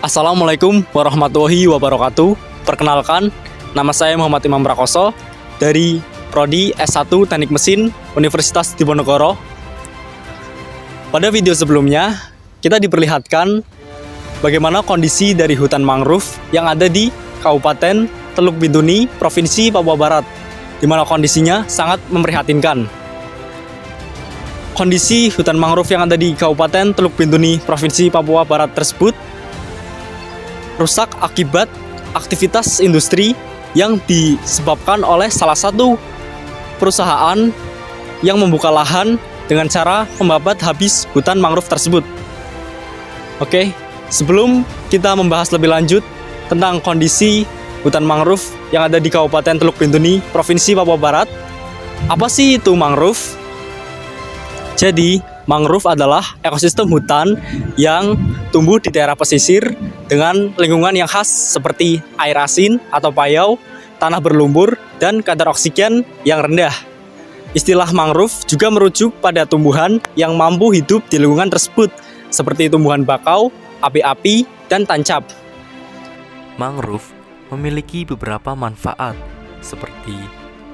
Assalamualaikum warahmatullahi wabarakatuh. Perkenalkan, nama saya Muhammad Imam Prakoso dari Prodi S1 Teknik Mesin Universitas Diponegoro. Pada video sebelumnya, kita diperlihatkan bagaimana kondisi dari hutan mangrove yang ada di Kabupaten Teluk Bintuni, Provinsi Papua Barat, di mana kondisinya sangat memprihatinkan. Kondisi hutan mangrove yang ada di Kabupaten Teluk Bintuni, Provinsi Papua Barat tersebut rusak akibat aktivitas industri yang disebabkan oleh salah satu perusahaan yang membuka lahan dengan cara membabat habis hutan mangrove tersebut. Oke, sebelum kita membahas lebih lanjut tentang kondisi hutan mangrove yang ada di Kabupaten Teluk Bintuni, Provinsi Papua Barat, apa sih itu mangrove? Jadi, mangrove adalah ekosistem hutan yang tumbuh di daerah pesisir dengan lingkungan yang khas seperti air asin atau payau, tanah berlumpur, dan kadar oksigen yang rendah. Istilah mangrove juga merujuk pada tumbuhan yang mampu hidup di lingkungan tersebut, seperti tumbuhan bakau, api-api, dan tancap. Mangrove memiliki beberapa manfaat, seperti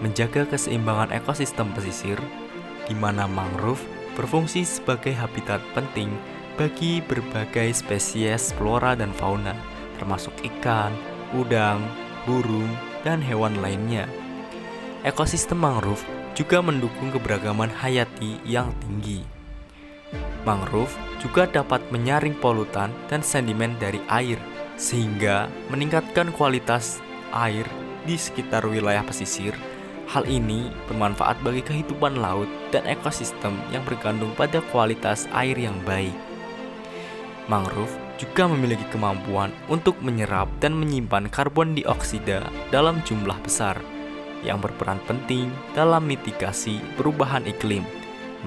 menjaga keseimbangan ekosistem pesisir, di mana mangrove berfungsi sebagai habitat penting bagi berbagai spesies flora dan fauna, termasuk ikan, udang, burung, dan hewan lainnya. Ekosistem mangrove juga mendukung keberagaman hayati yang tinggi. Mangrove juga dapat menyaring polutan dan sedimen dari air, sehingga meningkatkan kualitas air di sekitar wilayah pesisir. Hal ini bermanfaat bagi kehidupan laut dan ekosistem yang bergantung pada kualitas air yang baik. Mangrove juga memiliki kemampuan untuk menyerap dan menyimpan karbon dioksida dalam jumlah besar, yang berperan penting dalam mitigasi perubahan iklim.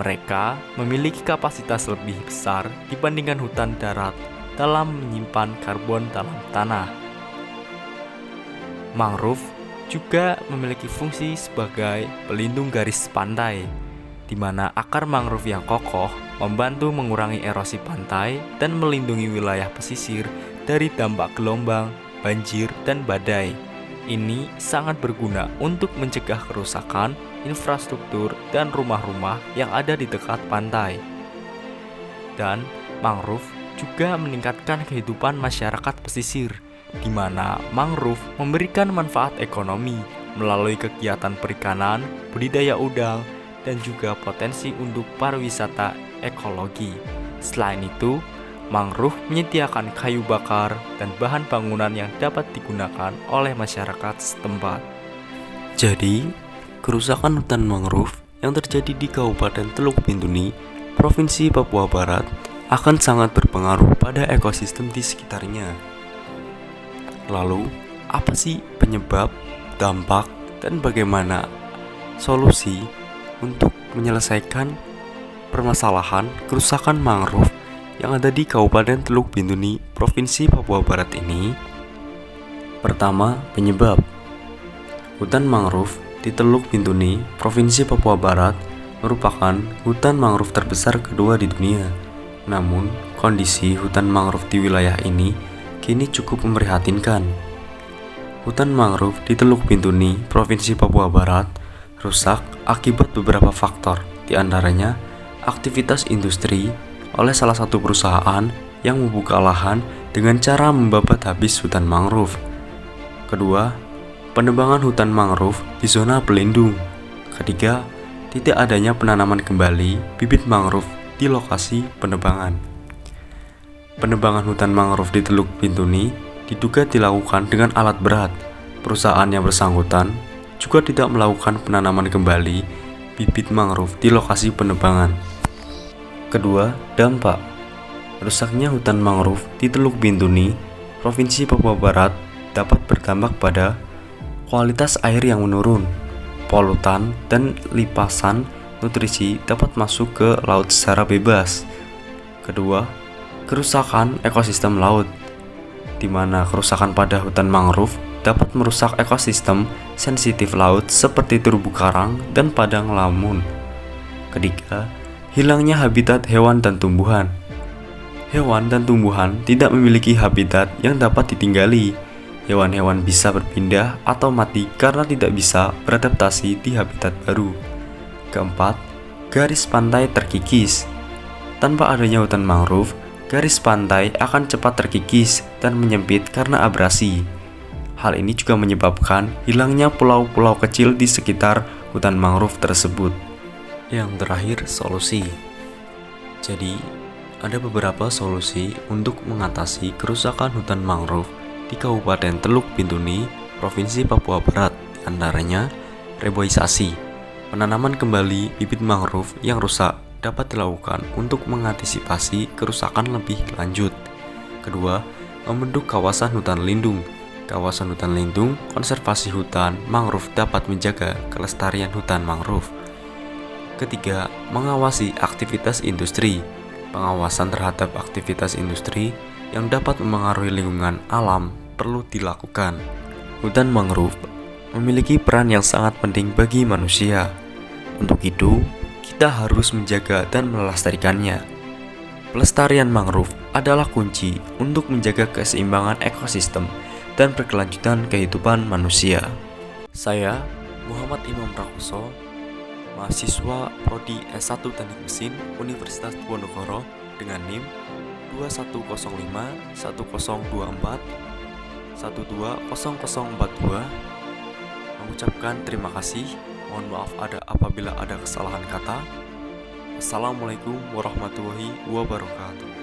Mereka memiliki kapasitas lebih besar dibandingkan hutan darat dalam menyimpan karbon dalam tanah. Mangrove juga memiliki fungsi sebagai pelindung garis pantai, di mana akar mangrove yang kokoh membantu mengurangi erosi pantai dan melindungi wilayah pesisir dari dampak gelombang, banjir, dan badai. Ini sangat berguna untuk mencegah kerusakan infrastruktur dan rumah-rumah yang ada di dekat pantai. Dan mangrove juga meningkatkan kehidupan masyarakat pesisir, di mana mangrove memberikan manfaat ekonomi melalui kegiatan perikanan, budidaya udang, dan juga potensi untuk pariwisata ekologi. Selain itu, mangrove menyediakan kayu bakar dan bahan bangunan yang dapat digunakan oleh masyarakat setempat. Jadi, kerusakan hutan mangrove yang terjadi di Kabupaten Teluk Bintuni, Provinsi Papua Barat akan sangat berpengaruh pada ekosistem di sekitarnya. Lalu, apa sih penyebab, dampak, dan bagaimana solusi untuk menyelesaikan permasalahan kerusakan mangrove yang ada di Kabupaten Teluk Bintuni, Provinsi Papua Barat ini? Pertama, penyebab. Hutan mangrove di Teluk Bintuni, Provinsi Papua Barat merupakan hutan mangrove terbesar kedua di dunia. Namun, kondisi hutan mangrove di wilayah ini kini cukup memprihatinkan. Hutan mangrove di Teluk Bintuni, Provinsi Papua Barat rusak akibat beberapa faktor, di antaranya aktivitas industri oleh salah satu perusahaan yang membuka lahan dengan cara membabat habis hutan mangrove. Kedua, penebangan hutan mangrove di zona pelindung. Ketiga, tidak adanya penanaman kembali bibit mangrove di lokasi penebangan. Penebangan hutan mangrove di Teluk Bintuni diduga dilakukan dengan alat berat. Perusahaan yang bersangkutan juga tidak melakukan penanaman kembali bibit mangrove di lokasi penebangan. Kedua, dampak. Rusaknya hutan mangrove di Teluk Bintuni, Provinsi Papua Barat dapat berdampak pada kualitas air yang menurun, polutan dan lipasan nutrisi dapat masuk ke laut secara bebas. Kedua, kerusakan ekosistem laut, di mana kerusakan pada hutan mangrove dapat merusak ekosistem sensitif laut seperti terumbu karang dan padang lamun. Ketiga, hilangnya habitat hewan dan tumbuhan. Hewan dan tumbuhan tidak memiliki habitat yang dapat ditinggali. Hewan-hewan bisa berpindah atau mati karena tidak bisa beradaptasi di habitat baru. Keempat, garis pantai terkikis. Tanpa adanya hutan mangrove, garis pantai akan cepat terkikis dan menyempit karena abrasi. Hal ini juga menyebabkan hilangnya pulau-pulau kecil di sekitar hutan mangrove tersebut. Yang terakhir, solusi. Jadi, ada beberapa solusi untuk mengatasi kerusakan hutan mangrove di Kabupaten Teluk Bintuni, Provinsi Papua Barat, antaranya reboisasi. Penanaman kembali bibit mangrove yang rusak dapat dilakukan untuk mengantisipasi kerusakan lebih lanjut. Kedua, membentuk kawasan hutan lindung. Kawasan hutan lindung, konservasi hutan mangrove dapat menjaga kelestarian hutan mangrove. Ketiga, mengawasi aktivitas industri. Pengawasan terhadap aktivitas industri yang dapat memengaruhi lingkungan alam perlu dilakukan. Hutan mangrove memiliki peran yang sangat penting bagi manusia. Untuk itu, kita harus menjaga dan melestarikannya. Pelestarian mangrove adalah kunci untuk menjaga keseimbangan ekosistem dan berkelanjutan kehidupan manusia. Saya, Muhammad Imam Prakoso, mahasiswa Prodi S1 Teknik Mesin Universitas Diponegoro dengan NIM 21051024 120042, mengucapkan terima kasih. Mohon maaf apabila ada kesalahan kata. Assalamualaikum warahmatullahi wabarakatuh.